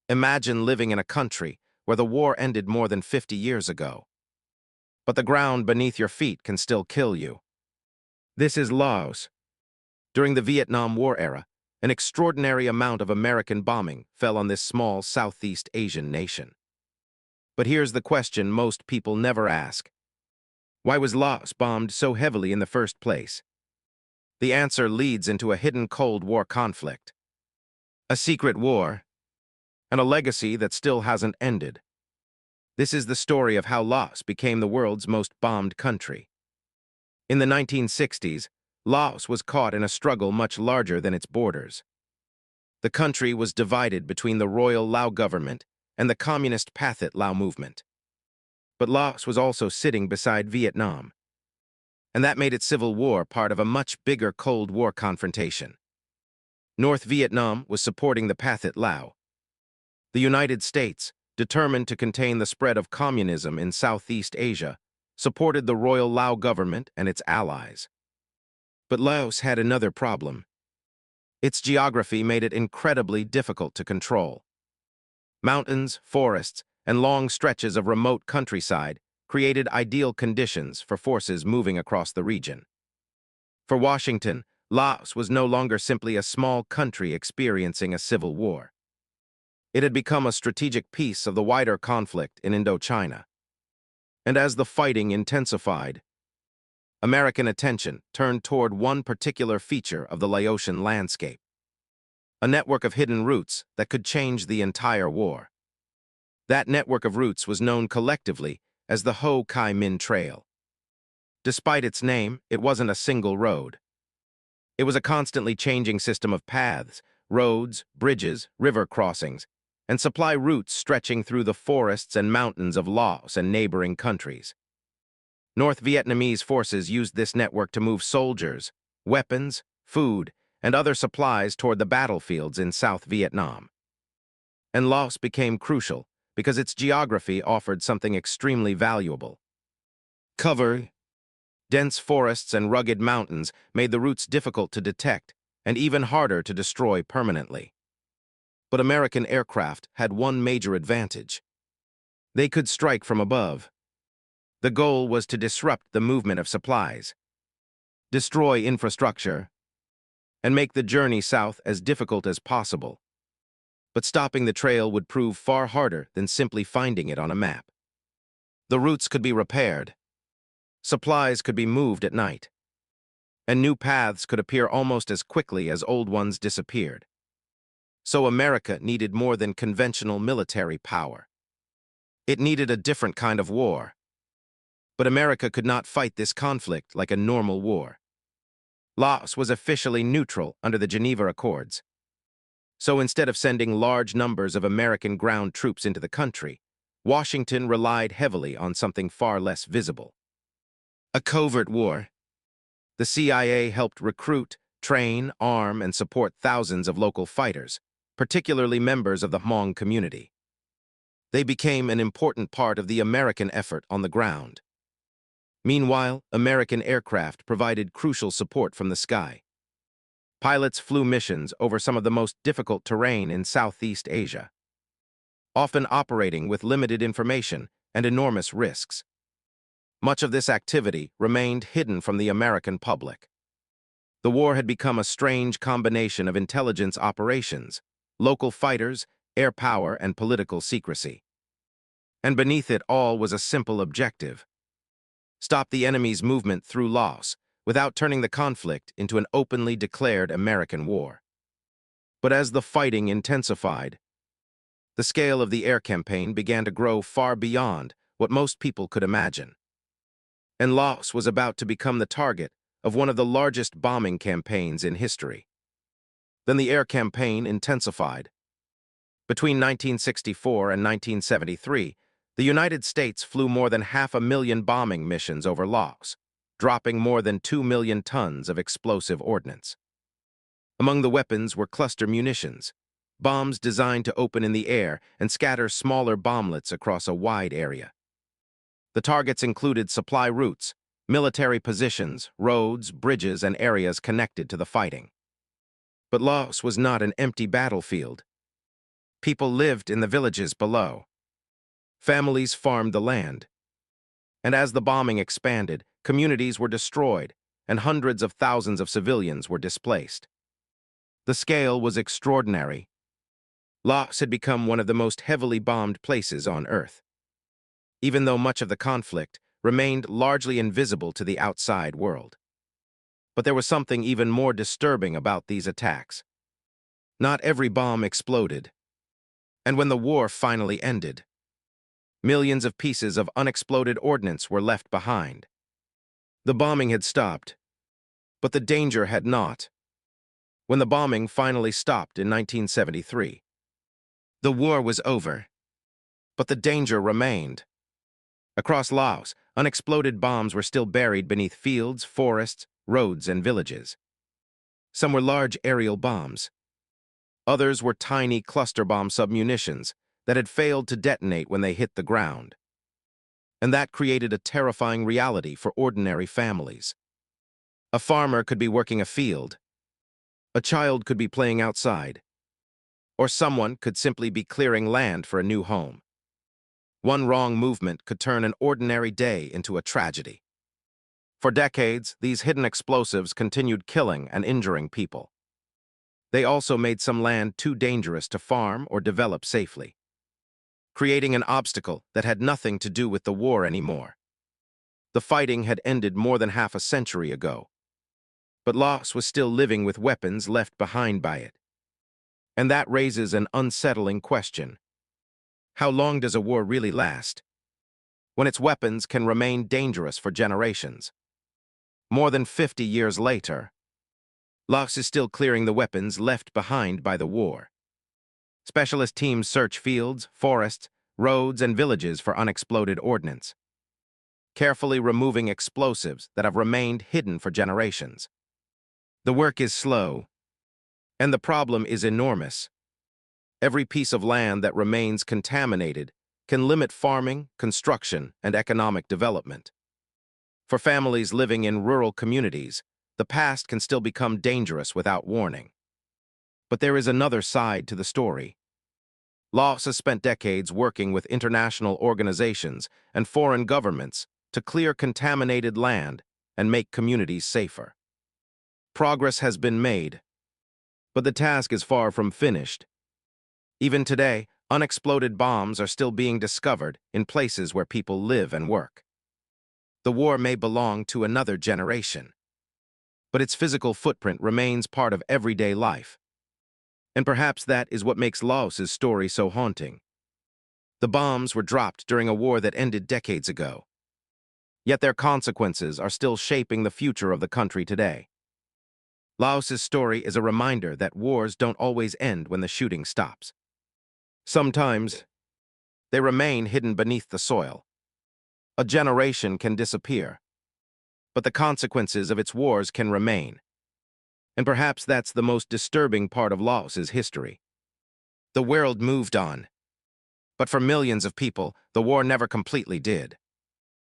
Imagine living in a country where the war ended more than 50 years ago, but the ground beneath your feet can still kill you. This is Laos. During the Vietnam War era, an extraordinary amount of American bombing fell on this small Southeast Asian nation. But here's the question most people never ask. Why was Laos bombed so heavily in the first place? The answer leads into a hidden Cold War conflict, a secret war, and a legacy that still hasn't ended. This is the story of how Laos became the world's most bombed country. In the 1960s, Laos was caught in a struggle much larger than its borders. The country was divided between the Royal Lao government and the communist Pathet Lao movement. But Laos was also sitting beside Vietnam, and that made its civil war part of a much bigger Cold War confrontation. North Vietnam was supporting the Pathet Lao. The United States, determined to contain the spread of communism in Southeast Asia, supported the Royal Lao government and its allies. But Laos had another problem. Its geography made it incredibly difficult to control. Mountains, forests, and long stretches of remote countryside created ideal conditions for forces moving across the region. For Washington, Laos was no longer simply a small country experiencing a civil war. It had become a strategic piece of the wider conflict in Indochina. And as the fighting intensified, American attention turned toward one particular feature of the Laotian landscape, a network of hidden routes that could change the entire war. That network of routes was known collectively as the Ho Chi Minh Trail. Despite its name, it wasn't a single road. It was a constantly changing system of paths, roads, bridges, river crossings, and supply routes stretching through the forests and mountains of Laos and neighboring countries. North Vietnamese forces used this network to move soldiers, weapons, food, and other supplies toward the battlefields in South Vietnam. And Laos became crucial because its geography offered something extremely valuable. Cover, dense forests and rugged mountains made the routes difficult to detect and even harder to destroy permanently. But American aircraft had one major advantage. They could strike from above. The goal was to disrupt the movement of supplies, destroy infrastructure, and make the journey south as difficult as possible. But stopping the trail would prove far harder than simply finding it on a map. The routes could be repaired, supplies could be moved at night, and new paths could appear almost as quickly as old ones disappeared. So America needed more than conventional military power. It needed a different kind of war. But America could not fight this conflict like a normal war. Laos was officially neutral under the Geneva Accords. So instead of sending large numbers of American ground troops into the country, Washington relied heavily on something far less visible: a covert war. The CIA helped recruit, train, arm, and support thousands of local fighters, particularly members of the Hmong community. They became an important part of the American effort on the ground. Meanwhile, American aircraft provided crucial support from the sky. Pilots flew missions over some of the most difficult terrain in Southeast Asia, often operating with limited information and enormous risks. Much of this activity remained hidden from the American public. The war had become a strange combination of intelligence operations, local fighters, air power, and political secrecy. And beneath it all was a simple objective: stop the enemy's movement through Laos without turning the conflict into an openly declared American war. But as the fighting intensified, the scale of the air campaign began to grow far beyond what most people could imagine. And Laos was about to become the target of one of the largest bombing campaigns in history. Then the air campaign intensified. Between 1964 and 1973, the United States flew more than 500,000 bombing missions over Laos, dropping more than 2 million tons of explosive ordnance. Among the weapons were cluster munitions, bombs designed to open in the air and scatter smaller bomblets across a wide area. The targets included supply routes, military positions, roads, bridges, and areas connected to the fighting. But Laos was not an empty battlefield. People lived in the villages below. Families farmed the land. And as the bombing expanded, communities were destroyed, and hundreds of thousands of civilians were displaced. The scale was extraordinary. Laos had become one of the most heavily bombed places on Earth, even though much of the conflict remained largely invisible to the outside world. But there was something even more disturbing about these attacks. Not every bomb exploded. And when the war finally ended, millions of pieces of unexploded ordnance were left behind. The bombing had stopped, but the danger had not. When the bombing finally stopped in 1973, the war was over, but the danger remained. Across Laos, unexploded bombs were still buried beneath fields, forests, roads, and villages. Some were large aerial bombs. Others were tiny cluster bomb submunitions that had failed to detonate when they hit the ground. And that created a terrifying reality for ordinary families. A farmer could be working a field. A child could be playing outside. Or someone could simply be clearing land for a new home. One wrong movement could turn an ordinary day into a tragedy. For decades, these hidden explosives continued killing and injuring people. They also made some land too dangerous to farm or develop safely, creating an obstacle that had nothing to do with the war anymore. The fighting had ended more than half a century ago, but Laos was still living with weapons left behind by it. And that raises an unsettling question. How long does a war really last, when its weapons can remain dangerous for generations? More than 50 years later, Laos is still clearing the weapons left behind by the war. Specialist teams search fields, forests, roads, and villages for unexploded ordnance, carefully removing explosives that have remained hidden for generations. The work is slow, and the problem is enormous. Every piece of land that remains contaminated can limit farming, construction, and economic development. For families living in rural communities, the past can still become dangerous without warning. But there is another side to the story. Laos has spent decades working with international organizations and foreign governments to clear contaminated land and make communities safer. Progress has been made, but the task is far from finished. Even today, unexploded bombs are still being discovered in places where people live and work. The war may belong to another generation, but its physical footprint remains part of everyday life. And perhaps that is what makes Laos's story so haunting. The bombs were dropped during a war that ended decades ago, yet their consequences are still shaping the future of the country today. Laos's story is a reminder that wars don't always end when the shooting stops. Sometimes, they remain hidden beneath the soil. A generation can disappear, but the consequences of its wars can remain. And perhaps that's the most disturbing part of Laos's history. The world moved on, but for millions of people, the war never completely did.